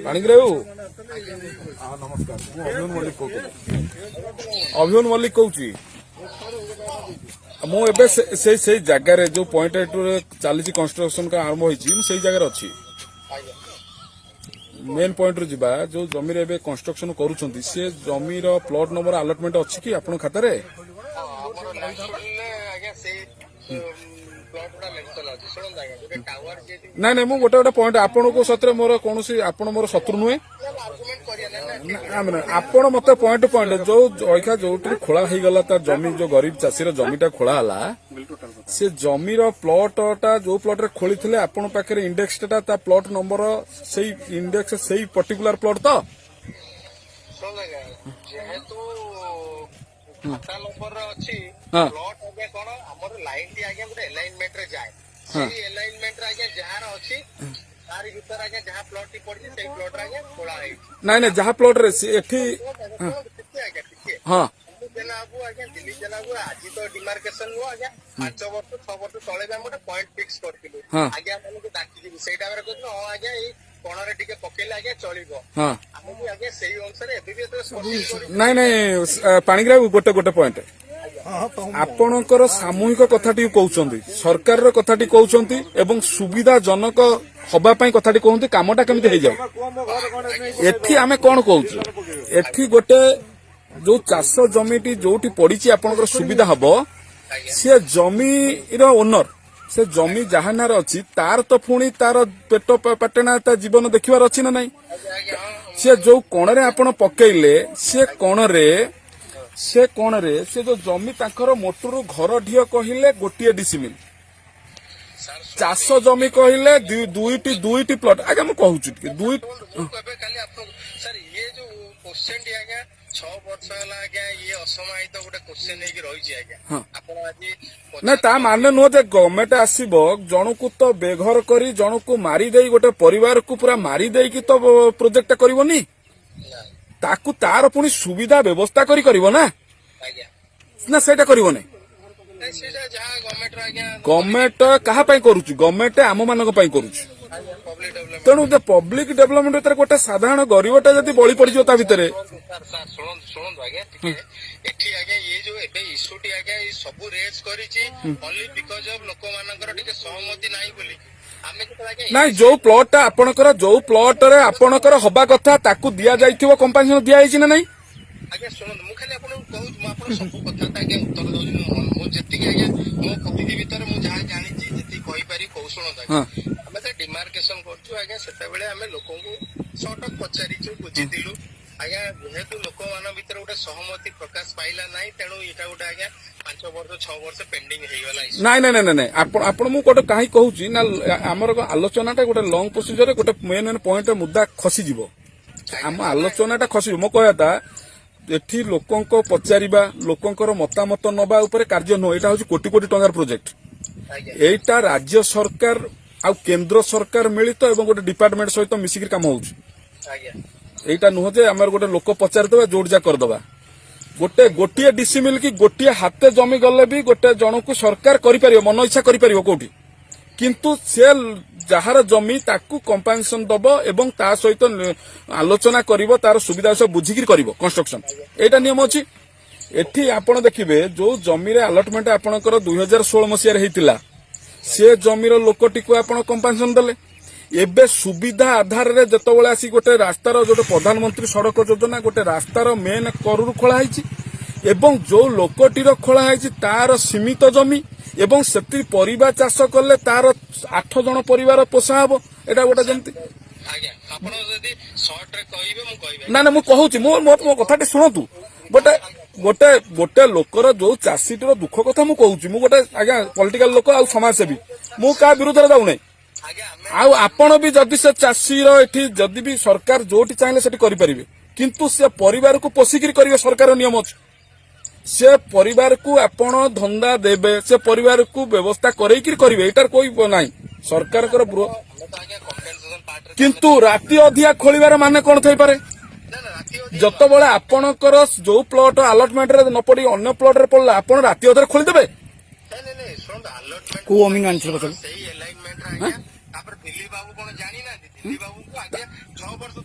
ପାଣିଗ୍ରାହୀ ବାବୁ ନମସ୍କାର, ମୁଁ ଅଭିମନ୍ୟୁ ମଲ୍ଲିକ କହୁଥିଲି। ଅଭିମନ୍ୟୁ ମଲ୍ଲିକ କହୁଛି। ମୁଁ ଏବେ ସେଇ ଜାଗାରେ ଯୋଉ ପଏଣ୍ଟ ଚାଲିଛି କନଷ୍ଟ୍ରକ୍ସନ ଆରମ୍ଭ ହେଇଛି, ମୁଁ ସେଇ ଜାଗାରେ ଅଛି। मेन पॉइंट रू जिबा जो जमी रे कंस्ट्रक्शन करूछंती से जमीर प्लॉट नंबर अलॉटमेंट अछि कि आपन खाता रे? नहीं नहीं, मु गोटे गोटे पॉइंट आपन को सतरे मोर कोनोसी आपन मोर शत्रु नुहे। आपन मते पॉइंट पॉइंट जो अखा जोटी खोला हो गला ता जमी जो गरीब चाषी जमीटा खोला हला से जमीर प्लॉटा जो प्लॉट रे खोली थिले आपन पाखरे इंडेक्स ता ता प्लॉट नंबर सेही इंडेक्स सेही पर्टिकुलर प्लॉट तो जेहेतु खाता नंबर अछि प्लॉट आगे कोन हमर लाइन टी आगे गुटे अलाइनमेंट रे जाय सेही अलाइनमेंट रे आगे जहार अछि तारि भीतर आगे जहां प्लॉट टी पड़ी सेही प्लॉट रे आगे खोला है। नहीं नहीं, जहां प्लॉट रे एठी हां जनाबू आगे दिल्ली जनाबू आज तो डिमार्केशन हो आगे 5 वर्ष 6 वर्ष तळे हम गोटे पॉइंट फिक्स करथिलु आगे हम को डाकी दिबु सेटा रे कहथि हां आगे ए कोणरे टिके पकेले आगे चलिबो। हां हम भी आगे सेही अनुसार एबे भी तो नहीं नहीं, पाणिग्राही गोटे गोटे पॉइंट आपणकर सामूहिक कथाटी कहउचंदी, सरकार रो कथाटी कहउचंदी एवं सुविधा जनक हबा पई कथाटी कहउंती, कामटा केमिति हे जाउ। एठी आमे कोन कहउछु, एठी गोटे जो चाष जमीटी जोटी पड़ी आपनकर सुविधा हबो से जमीर ओनर से जमी जहाँ नार अच्छी तार तो पुणी तार पेट पाटेना ता जीवन देखिबार अच्छी ना नहीं। से जो कोणरे आपण पकेइले से कोणरे से जो जमी तांकर मोटरू घर ढियो कहिले गोटिए डिसिमिल चाष जमी कहिले दुईटी प्लॉट आगे मु कहूछु कि दुई सर ये जो क्वेश्चन डी आगे 6 वर्ष हला आगे ये असमाहित गोटे क्वेश्चन हे कि रहि छी आगे आपण आज ना ता माने नो जे गवर्नमेंट आसीबो जणकु तो बेघर करी जणकु मारी देई गोटे परिवार को पूरा मारी देई कि तो प्रोजेक्ट करिवोनी ताकू तार पुनी सुविधा व्यवस्था करी करिवो ना ना सेटा करिवो नै गवर्नमेंट कहा पाई करूची गवर्नमेंट आम मानक पाई करूची तेणु पब्लिक डेवलपमेंट गोटे साधारण गरीबटा जब बड़ी पड़ ता भितर ये जो एबे इश्यूटी आगे सब रेज करिछि ओनली बिकॉज ऑफ लोक मानकर टिके सहमति नाही बोली नहीं जो प्लॉट आपणकर जो प्लॉट रे आपणकर हबा कथा ताकू दिया जाइथिबो कंपनी दिया आइछि ना नहीं आगे सुन मु खाली आपन कहू मु आपन सब कथा ताके उत्तर दउनी मु जति के आगे मो प्रतिनिधि भीतर मु जहा जानि छी जति कहि पारी कौशल ताके हमें से डिमार्केशन करछु आगे सेते बेले हमें लोकन को सटक पचारि छु बुझि दिलु आगे जेहेतु लोक मान भीतर गोटे सहमति प्रकाश पाइला नाही तेणु एटा गोटे आगे 5 वर्ष 6 वर्ष पेंडिंग हे गला। नहीं नहीं नहीं नहीं, आपण मु गोटे काहे कहूची ना हमर आलोचनाटा गोटे लॉन्ग प्रोसीजर रे गोटे मेन मेन पॉइंट मुद्दा खसी जिवो हम आलोचनाटा खसी मो कहता एठी लोकंको पचारिबा लोकंकर मतामत नबा ऊपर कार्य न एटा होची कोटी कोटी टंगार प्रोजेक्ट एटा राज्य सरकार आ केंद्र सरकार मिलित एवं गोटे डिपार्टमेंट सहित मिसिक काम होची एटा नुह जे हमर गोटे लोक पचारि देबा जोड़जा कर देबा गोटे गोटिए डिसिमिल की गोटिए हाथे जमी गले भी गोटे जनकु सरकार करि परियो मन इच्छा करि परियो कोठी किंतु से जहार जमी ताकू कंपनसेशन दबो एवं ता सहित आलोचना करिवो तार सुविधा सब बुझिकिर करिवो कंस्ट्रक्शन एटा नियम अछि। एठी आपण देखिबे जो जमी रे अलॉटमेंट आपणकर 2016 मसिया रे हेतिला से जमीर लोकटी को आपण कंपनसेशन देले एबे सुविधा आधार रे जतबेले आसी गोटे रास्तार जो प्रधानमंत्री सड़क योजना गोटे रास्तार मेन करूर खोला है एवं जो लोकटीर खोला है तार सीमित जमी एवं सेति परिबा चाष कले तार 8 जन परिवार पोषा हबो एटा गोटे जमती ना ना मु कहूची मो कथाटी शुणतु गोटे गोटे गोटे लोकर जो चाषीटीर दुख कथा मु कहूची मु गोटे आज्ञा पॉलिटिकल लोक आ समाजसेवी मु का विरोध रे जाउनै आपण भी जदि से चाषीर एठी जदि भी सरकार जोटी चाहिले सेठी करि परिबे किंतु से परिवार को पोषिकिर करिवे सरकार नियम अछि से परिवार को आपण धंदा देबे से परिवार को व्यवस्था करैकिर करिवे एटार कोई नाही सरकार कर किंतु राति अधिया खोलिबार माने कोन थई पारे जत बळे आपणकर जो प्लॉट अलॉटमेंट रे न पड़ी अन्य प्लॉट रे पड़ला आपण राति अधर खोली देबे को ओमिंग आंसर बसल सही अलाइनमेंट रे तापर दिल्ली बाबू कोन जानि ना ଦିଲ୍ଲୀ ବାବୁଙ୍କୁ ଆଜ୍ଞା 6 ବର୍ଷ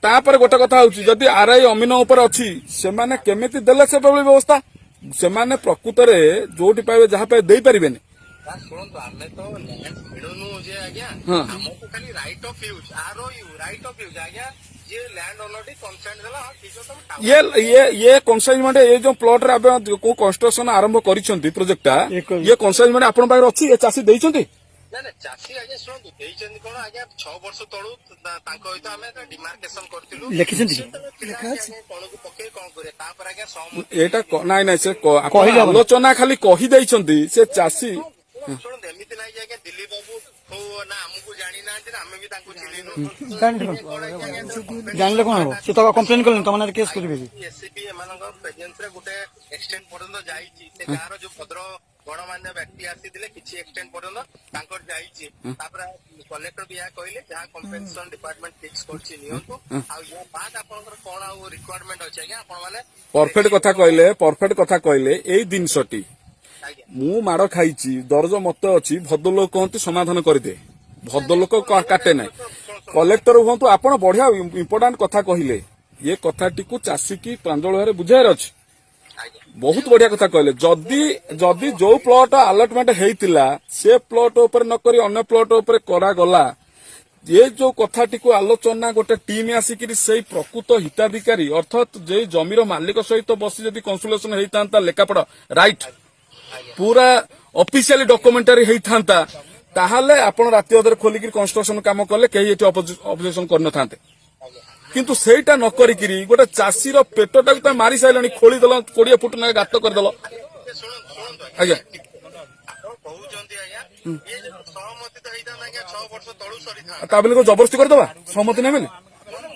ତାପରେ ଗୋଟେ କଥା ହଉଛି ଯଦି ଆର୍ଆଇ ଅମିନ ଉପରେ ଅଛି ସେମାନେ କେମିତି ଦେଲେ ସେଭଳି ବ୍ୟବସ୍ଥା ସେମାନେ ପ୍ରକୃତରେ ଯୋଉଠି ପାଇବେ ଯାହା ପାଇବେ ଦେଇପାରିବେନି। ଶୁଣନ୍ତୁ ଆମେ ତ ଲ୍ୟାଣ୍ଡ ମିଳୁନୁ ଯେ ଆଜ୍ଞା ହଁ। ଆମକୁ ଖାଲି right of use ROU right of use ଆଜ୍ଞା ଯିଏ ଲ୍ୟାଣ୍ଡ ଓନରଟି କନସେଣ୍ଟ ଦେଲା ହଁ ଠିକ ଅଛି ये कनसाइनमेंट ये जो प्लॉट रे आप को कंस्ट्रक्शन आरंभ करिसंती प्रोजेक्टटा ये कनसाइनमेंट आपण पाखरे अछि ए चासी देइसंती ନା ନା ଚାଷୀ ଆଜ୍ଞା ଶୁଣନ୍ତୁ ଦେଇଛନ୍ତି କଣ ଆଜ୍ଞା 6 ବର୍ଷ ତଳୁ ତାଙ୍କ ସହିତ ଆମେ ଡିମାର୍କେସନ କରିଥିଲୁ ଲେଖିଛନ୍ତି କଣକୁ ପକେଇ କଣ କରିବେ ତାପରେ ଆଜ୍ଞା ସହମତି एटा नाइ से आलोचना खाली कहि देइसंती से चासी ଶୁଣନ୍ତୁ ଏମିତି ନାହିଁ ଯେ ଆଜ୍ଞା ଦିଲ୍ଲୀ ବାବୁ ହଉ ନା ଆମକୁ ଜାଣିନାହାନ୍ତି ନା ଆମେ ବି ତାଙ୍କୁ ଚିହ୍ନିନୁ ଜାଣିଲେ କଣ ହବ ସେ ତ କମ୍ପ୍ଲେନ କଲେନି ତମ ନାଁରେ କେସ୍ କରିବେ କି ଏସସିବି ଏମାନଙ୍କ ପ୍ରେଜେନ୍ସରେ ଗୋଟେ ଏକ୍ସଟେଣ୍ଡ ପର୍ଯ୍ୟନ୍ତ ଯାଇଛି ସେ ଗାଁର ଯୋଉ ଭଦ୍ର ଗଣମାନ୍ୟ ବ୍ୟକ୍ତି ଆସିଥିଲେ କିଛି ଏକ୍ସଟେଣ୍ଡ ପର୍ଯ୍ୟନ୍ତ ତାଙ୍କର ଯାଇଛି ତାପରେ କଲେକ୍ଟର ବି ଏହା କହିଲେ ଯାହା କମ୍ପେନସେସନ ଡିପାର୍ଟମେଣ୍ଟ ଫିକ୍ସ କରୁଛି ନିଅନ୍ତୁ ଆଉ ଏହା ବାଦ ଆପଣଙ୍କର କଣ ଆଉ ରିକ୍ୱାରମେଣ୍ଟ ଅଛି ଆଜ୍ଞା ଆପଣ ମାନେ परफेक्ट कथा कहले एई दिनसटी ଆଜ୍ଞା मु माड़ खाइची दर्ज मत अछि भद्रलोक कहंती समाधान करदे भद्रलोक काटे ना कलेक्टर हुंतु आपण बढ़िया इंपोर्टेंट कथा कहले ये कथाटी को चासी की प्रांजल बुझायर अछि ଆଜ୍ଞା बहुत बढ़िया कथा कहले जदि जदि जो प्लॉट अलॉटमेंट हेतिला से प्लॉट ऊपर न करी अन्य प्लॉट ऊपर करा गला ये जो कथाटी को आलोचना गोटे टीम आसिकी से प्रकृत हिताधिकारी अर्थात जे जमीर मालिक सहित बसी जदि कंसुलेशन हेता लेखापढ़ राइट पूरा ऑफिशियली डॉक्यूमेंटरी हेता ताहले आपण राति अधर खोलिकी कंस्ट्रक्शन काम कले कहीं एटी ऑब्जेक्शन करन थांते किंतु सेटा न करिकिरी गोटे चासीर पेटटाକୁ ତ मारी साइलनी खोली दल 20 फुट ना गात कर दल ଶୁଣନ୍ତୁ ଆଜ୍ଞା ଆପଣ କହୁଛନ୍ତି ଆଜ୍ଞା ଇଏ ଯୋଉ ସହମତି ତ ହେଇଥାନ୍ତା ଆଜ୍ଞା 6 ବର୍ଷ ତଳୁ ସରିଥାନ୍ତା ତା ବୋଲି को जबरदस्ती कर दबा सहमति नै मिले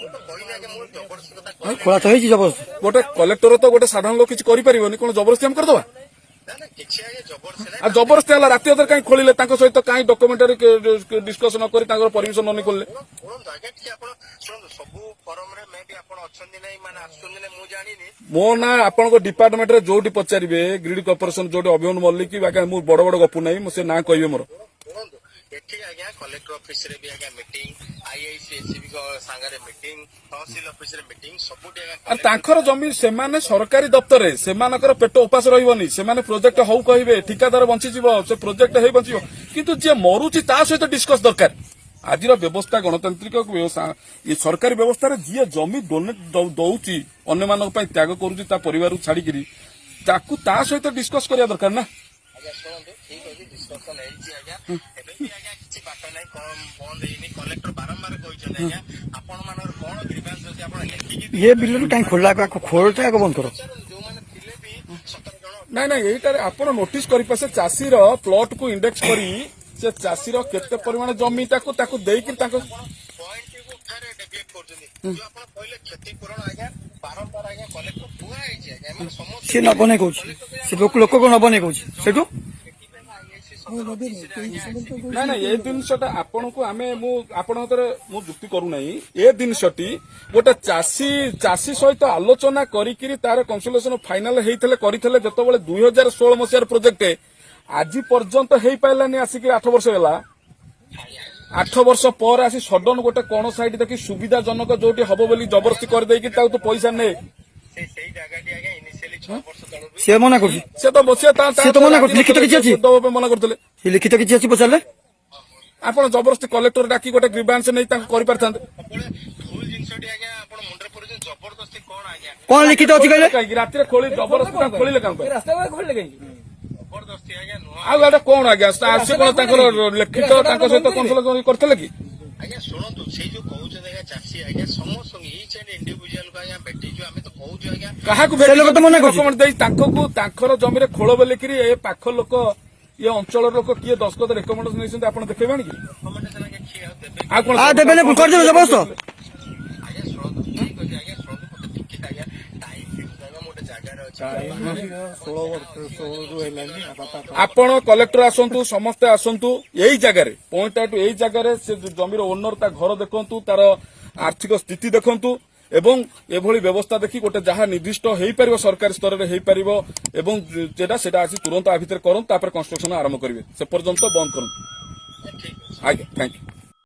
ମୁଁ ତ କହିଲି ଆଜ୍ଞା ମୁଁ ଜବରଦସ୍ତି କଥା ଖୋଳା ତ ହେଇଛି ଜବରଦସ୍ତ गोटे कलेक्टर तो गोटे साधारण लोक किछ करि परिबोनी कोन जबरदस्ती हम कर दबा ନା ନା କିଛି ଆଜ୍ଞା ଜବରଦସ୍ତି ନାହିଁ आ जबरदस्ती हला राति अधर काई खोलिले तांको सहित काई डॉक्यूमेंटरी डिस्कशन न करी तांकर परमिशन न खोलले ଶୁଣନ୍ତୁ ଆଜ୍ଞା ଟିକେ ଆପଣ ଶୁଣନ୍ତୁ ସବୁ ଫରମରେ ମେ ବି ଆପଣ ଅଛନ୍ତି ନାହିଁ ମାନେ ଆସୁଛନ୍ତି ନାହିଁ ମୁଁ ଜାଣିନି मो ना आपनको डिपार्टमेंट रे जोटी पचारिबे ग्रिड कॉर्पोरेशन जोटी अभिमन मल्लिक बाका मु बड़ बड़ गपु नै मु से ना कहबे मोर ଶୁଣନ୍ତୁ ଏଠି ଆଜ୍ଞା କଲେକ୍ଟର ଅଫିସରେ ବି ଆଜ୍ଞା ମିଟିଂ ଆଇଆଇସି ଏସସିବି ସାଙ୍ଗରେ ମିଟିଂ ତହସିଲ ଅଫିସରେ ମିଟିଂ ସବୁଠି ଆରେ ଆଜ୍ଞା ତାଙ୍କର ଜମି ସେମାନେ ସରକାରୀ ଦପ୍ତରରେ ସେମାନଙ୍କର ପେଟ ଉପାସ ରହିବନି ସେମାନେ ପ୍ରୋଜେକ୍ଟ ହଉ କହିବେ ଠିକାଦାର ବଞ୍ଚିଯିବ ସେ ପ୍ରୋଜେକ୍ଟ ହେଇ ବଞ୍ଚିବ କିନ୍ତୁ ଯିଏ ମରୁଛି ତା ସହିତ ଡିସ୍କସ୍ ଦରକାର ଆଜିର ବ୍ୟବସ୍ଥା ଗଣତାନ୍ତ୍ରିକ ଏ ସରକାରୀ ବ୍ୟବସ୍ଥାରେ ଯିଏ ଜମି ଡୋନେଟ୍ ଦଉଛି ଅନ୍ୟମାନଙ୍କ ପାଇଁ ତ୍ୟାଗ କରୁଛି ତା ପରିବାରକୁ ଛାଡିକିରି ତାକୁ ତା ସହିତ ଡିସ୍କସ୍ କରିବା ଦରକାର ନା ଆଜ୍ଞା ଶୁଣନ୍ତୁ ଠିକ ଅଛି ଡିସ୍କସନ ହେଇଛି ଆଜ୍ଞା ଏବେ ବି ଆଜ୍ଞା କିଛି ବାଟ ନାହିଁ କଣ ବନ୍ଦ ହେଇନି କଲେକ୍ଟର ବାରମ୍ବାର କହିଛନ୍ତି ଆଜ୍ଞା ଆପଣ ମାନଙ୍କର କଣ ଗ୍ରିଭାନ୍ସ ଅଛି ଆପଣ ଲେଖିକି ये बिल्कुल कहीं खोला खोलता है बंद करो ଯୋଉମାନେ ଥିଲେ ବି 17 ଜଣ ନାଇଁ ନାଇଁ ଏଇଟାରେ ଆପଣ ନୋଟିସ୍ କରିପାରେ ଚାଷୀର ପ୍ଲଟ କୁ ଇଣ୍ଡେକ୍ସ କରି ସେ ଚାଷୀର କେତେ ପରିମାଣ ଜମି ତାକୁ ଦେଇକି ତାଙ୍କ ପଏଣ୍ଟକୁ ଥରେ ଡେଭଲପ କରୁଛନ୍ତି ଯୋଉ ଆପଣ କହିଲେ କ୍ଷତିପୂରଣ ଆଜ୍ଞା ବାରମ୍ବାର ଆଜ୍ଞା କଲେକ୍ଟର କୁହା ହେଇଛି ଆଜ୍ଞା ଏମାନେ ସମସ୍ତେ ସେ ନବ ନାହିଁ କହୁଛି ସେ ଲୋକ को नब नहीं कହୁଛି ସେଠୁ ନାଇଁ ନାଇଁ ଏ ଜିନିଷଟା ଆପଣଙ୍କୁ ଆମେ ମୁଁ ଆପଣଙ୍କ ହାତରେ ମୁଁ ଯୁକ୍ତି କରୁନାହିଁ ଏ ଜିନିଷଟି ଗୋଟେ ଚାଷୀ ସହିତ ଆଲୋଚନା କରିକିରି ତାର କନସଲେସନ ଫାଇନାଲ ହେଇଥିଲେ କରିଥିଲେ ଯେତେବେଳେ 2016 ମସିହାର ପ୍ରୋଜେକ୍ଟ ଆଜି ପର୍ଯ୍ୟନ୍ତ ହେଇପାରିଲାନି ଆସିକି 8 ବର୍ଷ ହେଲା 8 ବର୍ଷ ପରେ ଆସି ସଡନ ଗୋଟେ କଣ ସାଇଡ ଦେଖି ସୁବିଧା ଜନକ ଯୋଉଠି ହବ ବୋଲି ଜବରଦସ୍ତି କରିଦେଇକି ତାକୁ ତୁ ପଇସା ନେ ସେଇ ଜାଗାଟି ଆଜ୍ଞା ଇନିସିଆଲି 6 ବର୍ଷ ତଳୁ ବି ସେ ମନା କରୁଛି ସେ ତ ବସିବା ସେ ତ ମନା କରୁଛି, ଲିଖିତ କିଛି ଅଛି? ମନା କରୁଥିଲେ ସେ ଲିଖିତ କିଛି ଅଛି ପଚାରିଲେ ଆପଣ ଜବରଦସ୍ତି କଲେକ୍ଟର ଡାକି ଗୋଟେ ଗ୍ରିଭାନ୍ସ ନେଇ ତାଙ୍କୁ କରିପାରିଥାନ୍ତେ ସବୁବେଳେ ଭୁଲ ଜିନିଷଟି ଆଜ୍ଞା ଆପଣ ମୁଣ୍ଡରେ ପଡୁଛନ୍ତି ଜବରଦସ୍ତି କଣ ଆଜ୍ଞା କଣ ଲିଖିତ ଅଛି କହିଲେ କାହିଁକି ରାତିରେ ଖୋଳି ଜବରଦସ୍ତି ତାଙ୍କୁ ଖୋଳିଲେ କାମ ଜବରଦସ୍ତି ଆଜ୍ଞା ନୁହଁ ଆଉ ଏଇଟା କଣ ଆଜ୍ଞା ସେ କଣ ତାଙ୍କର ଲିଖିତ ତାଙ୍କ ସହିତ କନସଲେସନ କରିଥିଲେ କି ଆଜ୍ଞା ଶୁଣନ୍ତୁ ସେଇ ଯୋଉ କହୁଛନ୍ତି ଆଜ୍ଞା ଚାଷୀ ଆଜ୍ଞା ସମସ୍ତଙ୍କୁ ଇଚ୍ ଆଣ୍ଡ ଇଣ୍ଡିଭିଜୁଆଲକୁ ଆଜ୍ଞା ଭେଟିଛୁ ଆମେ ତ କହୁଛୁ ଆଜ୍ଞା କାହାକୁ ସେ ଲୋକ ତ ମନା କରୁଛି। ଡକୁମେଣ୍ଟ ଦେଇ ତାଙ୍କର ଜମିରେ ଖୋଳ ବୋଲିକିରି ଏ ପାଖ ଲୋକ ଏ ଅଞ୍ଚଳର ଲୋକ କିଏ ଦସ୍ତଖତ ରେକମେଣ୍ଡେସନ ନେଇଛନ୍ତି ଆପଣ ଦେଖେଇବେନି କି ରେକମେଣ୍ଡେସନ ଆଜ୍ଞା କିଏ ଆଉ ଦେବେ ଆଉ କଣ ଦେବେନି କରିଦେବେ ଜବରଦସ୍ତ ଆଜ୍ଞା ଶୁଣନ୍ତୁ ଠିକ ଅଛି ଆଜ୍ଞା ଶୁଣନ୍ତୁ ମତେ ଟିକେ ଆଜ୍ଞା ଟାଇମ ଦିଅନ୍ତୁ ଆଜ୍ଞା ମୁଁ ଗୋଟେ ଜାଗାରେ ଅଛି ଆପଣ କଲେକ୍ଟର ଆସନ୍ତୁ ସମସ୍ତେ ଆସନ୍ତୁ ଏଇ ଜାଗାରେ ପଏଣ୍ଟ ଆଉଟ ଏଇ ଜାଗାରେ ସେ ଜମିର ଓନର ତା ଘର ଦେଖନ୍ତୁ ତାର ଆର୍ଥିକ ସ୍ଥିତି ଦେଖନ୍ତୁ ଏବଂ ଏଭଳି ବ୍ୟବସ୍ଥା ଦେଖି ଗୋଟେ ଯାହା ନିର୍ଦ୍ଦିଷ୍ଟ ହେଇପାରିବ ସରକାରୀ ସ୍ତରରେ ହେଇପାରିବ ଏବଂ ସେଟା ଆସି ତୁରନ୍ତ ଆ ଭିତରେ କରନ୍ତୁ ତାପରେ କନଷ୍ଟ୍ରକ୍ସନ ଆରମ୍ଭ କରିବେ ସେ ପର୍ଯ୍ୟନ୍ତ ବନ୍ଦ କରନ୍ତୁ ଠିକ ଅଛି ଆଜ୍ଞା ଥ୍ୟାଙ୍କ ୟୁ